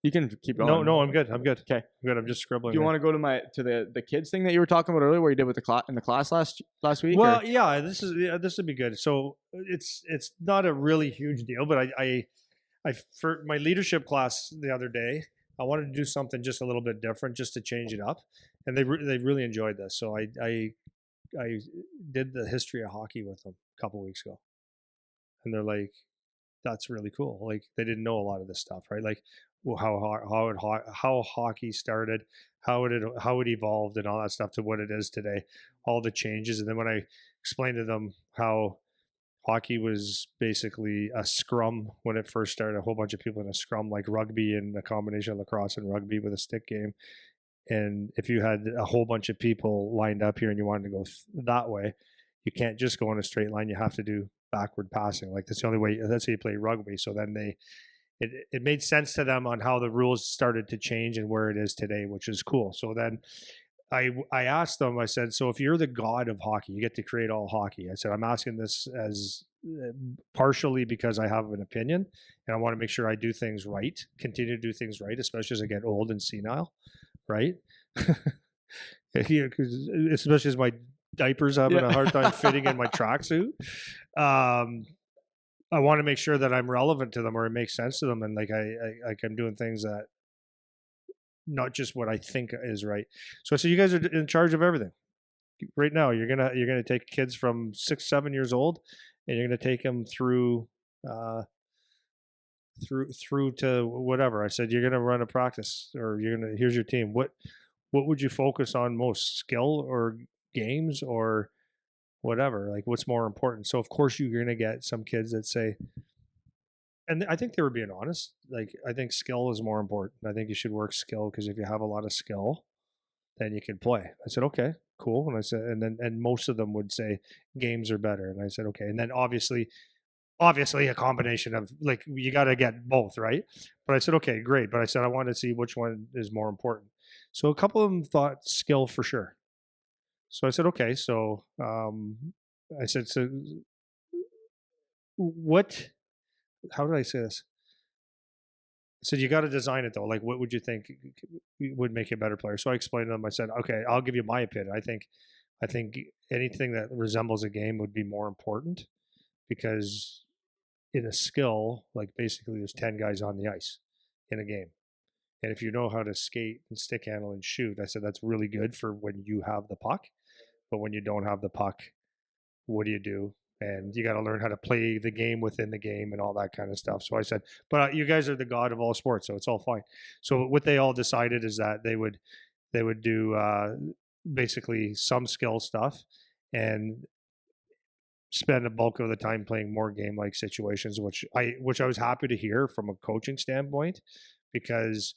You can keep going. No, I'm good. I'm good. Okay. I'm good. I'm just scribbling. Do you want to go to the kids thing that you were talking about earlier, where you did with the in the class last week? Well, or? yeah, this would be good. So it's not a really huge deal, but I for my leadership class the other day, I wanted to do something just a little bit different, just to change it up, and they really enjoyed this. So I did the history of hockey with them a couple weeks ago, and they're like, "That's really cool." Like they didn't know a lot of this stuff, right? Like how hockey started, how it evolved, and all that stuff to what it is today, all the changes. And then when I explained to them how hockey was basically a scrum when it first started, a whole bunch of people in a scrum, like rugby and a combination of lacrosse and rugby with a stick game. And if you had a whole bunch of people lined up here and you wanted to go that way, you can't just go in a straight line. You have to do backward passing. Like that's the only way. That's how you play rugby. So then it made sense to them on how the rules started to change and where it is today, which is cool. So then I asked them, I said, so if you're the god of hockey, you get to create all hockey. I said, I'm asking this as partially because I have an opinion and I want to make sure I do things right, continue to do things right, especially as I get old and senile, right? Especially as my diapers having a hard time fitting in my tracksuit. I want to make sure that I'm relevant to them or it makes sense to them. And like I'm doing things that not just what I think is right. So I said, you guys are in charge of everything right now. You're gonna take kids from 6, 7 years old, and you're gonna take them through to whatever. I said, you're gonna run a practice, or here's your team. What would you focus on most, skill or games or whatever? Like what's more important? So of course you're gonna get some kids that say, and I think they were being honest. Like, I think skill is more important. I think you should work skill because if you have a lot of skill, then you can play. I said, okay, cool. And I said, and most of them would say games are better. And I said, okay. And then obviously a combination of like, you got to get both, right? But I said, okay, great. But I said, I want to see which one is more important. So a couple of them thought skill for sure. So I said, okay. So I said, so how did I say this? So you got to design it though. Like, what would you think would make you a better player? So I explained to them. I said, okay, I'll give you my opinion. I think anything that resembles a game would be more important because in a skill, like basically there's 10 guys on the ice in a game. And if you know how to skate and stick handle and shoot, I said, that's really good for when you have the puck. But when you don't have the puck, what do? And you got to learn how to play the game within the game and all that kind of stuff. So I said, but you guys are the god of all sports, so it's all fine. So what they all decided is that they would do basically some skill stuff and spend a bulk of the time playing more game-like situations, which I was happy to hear from a coaching standpoint, because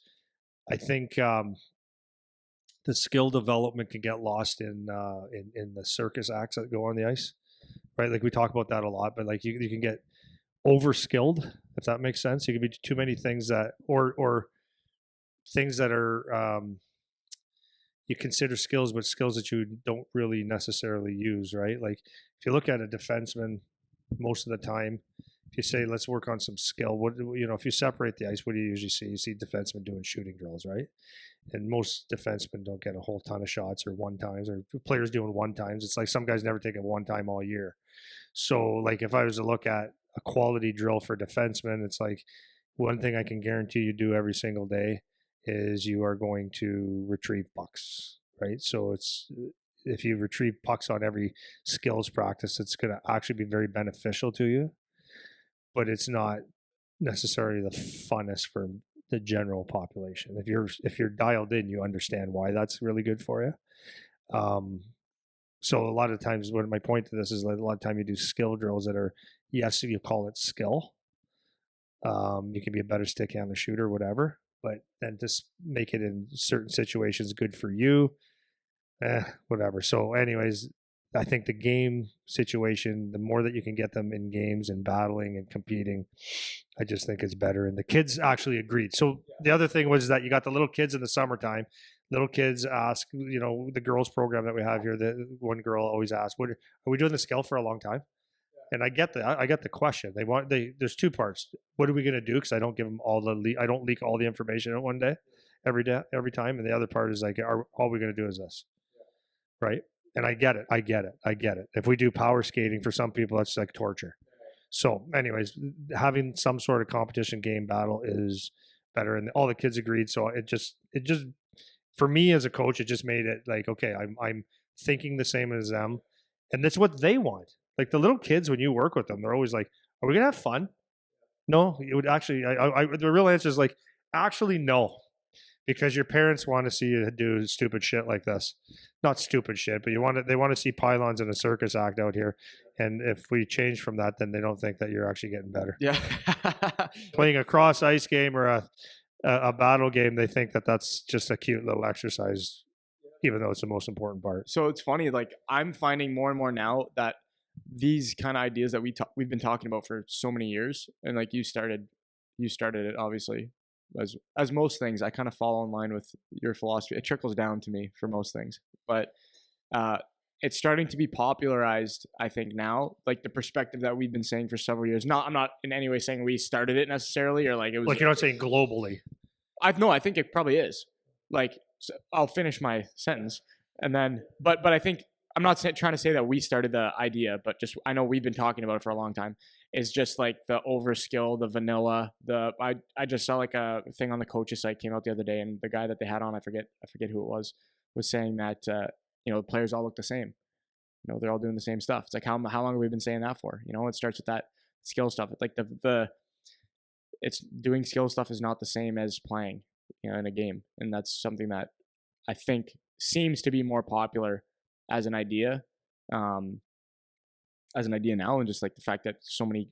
I think the skill development can get lost in the circus acts that go on the ice. Right, like we talk about that a lot, but like you can get over skilled, if that makes sense. You can be too many things that, or things that are you consider skills, but skills that you don't really necessarily use. Right, like if you look at a defenseman, most of the time, if you say let's work on some skill, if you separate the ice, what do you usually see? You see defensemen doing shooting drills, right? And most defensemen don't get a whole ton of shots or one times, or players doing one times. It's like some guys never take a one time all year. So like if I was to look at a quality drill for defensemen, it's like one thing I can guarantee you do every single day is you are going to retrieve pucks, right? So it's, if you retrieve pucks on every skills practice, it's going to actually be very beneficial to you, but it's not necessarily the funnest for the general population. If you're dialed in, you understand why that's really good for you. So a lot of times, what my point to this is, like a lot of time you do skill drills that are, yes, you call it skill. You can be a better stick handler, shooter, whatever, but then just make it in certain situations good for you, whatever. So anyways, I think the game situation, the more that you can get them in games and battling and competing, I just think it's better. And the kids actually agreed. So the other thing was that you got the little kids in the summertime. Little kids ask, the girls program that we have here, the one girl always asks, "What are we doing the skill for a long time?" And I get the question. There's two parts. What are we going to do? Because I don't give them I don't leak all the information in one day, every time. And the other part is like, all we're going to do is this, right? And I get it. I get it. I get it. If we do power skating for some people, that's like torture. So, anyways, having some sort of competition game battle is better, and all the kids agreed. So it just for me as a coach, it just made it like, okay, I'm thinking the same as them, and that's what they want. Like the little kids, when you work with them, they're always like, "Are we gonna have fun?" No, it would actually. The real answer is like, actually, no, because your parents want to see you do stupid shit like this. Not stupid shit, but they want to see pylons in a circus act out here. And if we change from that, then they don't think that you're actually getting better. Yeah. Playing a cross ice game or a battle game, they think that that's just a cute little exercise, even though it's the most important part. So it's funny, like I'm finding more and more now that these kind of ideas that we've been talking about for so many years, and like you started it obviously, as most things. I kind of fall in line with your philosophy. It trickles down to me for most things, but uh, it's starting to be popularized. I think now, like the perspective that we've been saying for several years. Not, I'm not in any way saying we started it necessarily, or like it was. Like you're not saying globally. I think it probably is. Like, I'll finish my sentence, and then, but I think I'm not trying to say that we started the idea, but just I know we've been talking about it for a long time. Is just like the overskill, the vanilla. I just saw like a thing on the coaches site came out the other day, and the guy that they had on, I forget who it was saying that the players all look the same. They're all doing the same stuff. It's like how long have we been saying that for? It starts with that skill stuff. It's like it's doing skill stuff is not the same as playing, in a game. And that's something that I think seems to be more popular as an idea, now. And just like the fact that so many,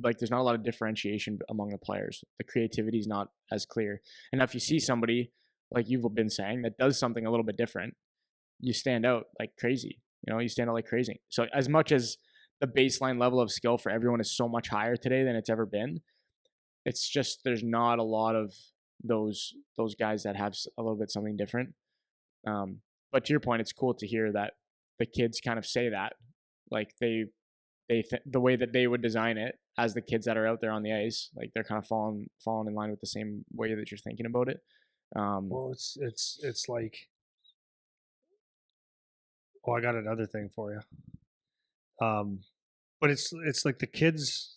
like there's not a lot of differentiation among the players. The creativity is not as clear. And if you see somebody like you've been saying that does something a little bit different, you stand out like crazy. You stand out like crazy. So as much as the baseline level of skill for everyone is so much higher today than it's ever been, it's just there's not a lot of those guys that have a little bit something different. But to your point, it's cool to hear that the kids kind of say that, like the way that they would design it as the kids that are out there on the ice, like they're kind of falling in line with the same way that you're thinking about it. Well, it's like, oh, I got another thing for you. But it's like the kids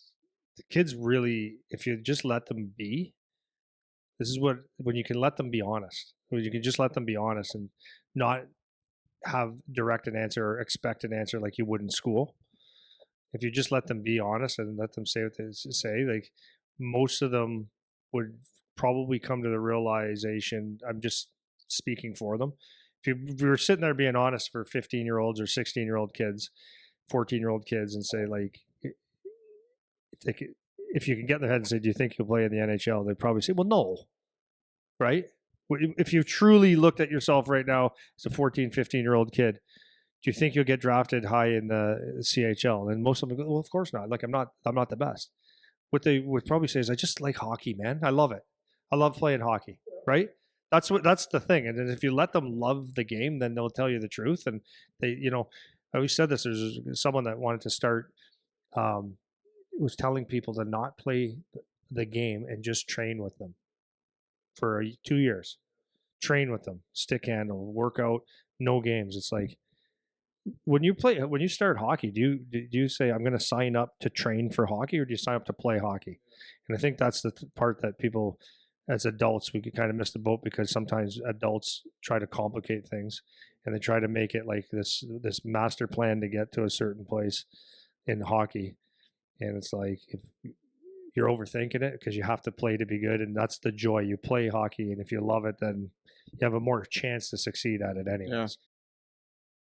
really, if you just let them be, this is when you can let them be honest, when you can just let them be honest and not have direct an answer or expect an answer like you would in school. If you just let them be honest and let them say what they say, like most of them would probably come to the realization, I'm just speaking for them. If you were sitting there being honest for 15-year-olds or 16-year-old kids, 14-year-old kids, and say like, if you can get in their head and say, do you think you'll play in the NHL? They'd probably say, well, no, right? If you truly looked at yourself right now as a 14, 15-year-old kid, do you think you'll get drafted high in the CHL? And most of them go, well, of course not. Like I'm not the best. What they would probably say is, I just like hockey, man. I love it. I love playing hockey, right? That's the thing. And then if you let them love the game, then they'll tell you the truth. And they, I always said this. There's someone that wanted to start, was telling people to not play the game and just train with them for 2 years. Train with them, stick handle, workout, no games. It's like, when you start hockey, do you say, I'm going to sign up to train for hockey, or do you sign up to play hockey? And I think that's the part that people as adults, we could kind of miss the boat, because sometimes adults try to complicate things and they try to make it like this master plan to get to a certain place in hockey. And it's like, if you're overthinking it, because you have to play to be good, and that's the joy. You play hockey, and if you love it, then you have a more chance to succeed at it anyways.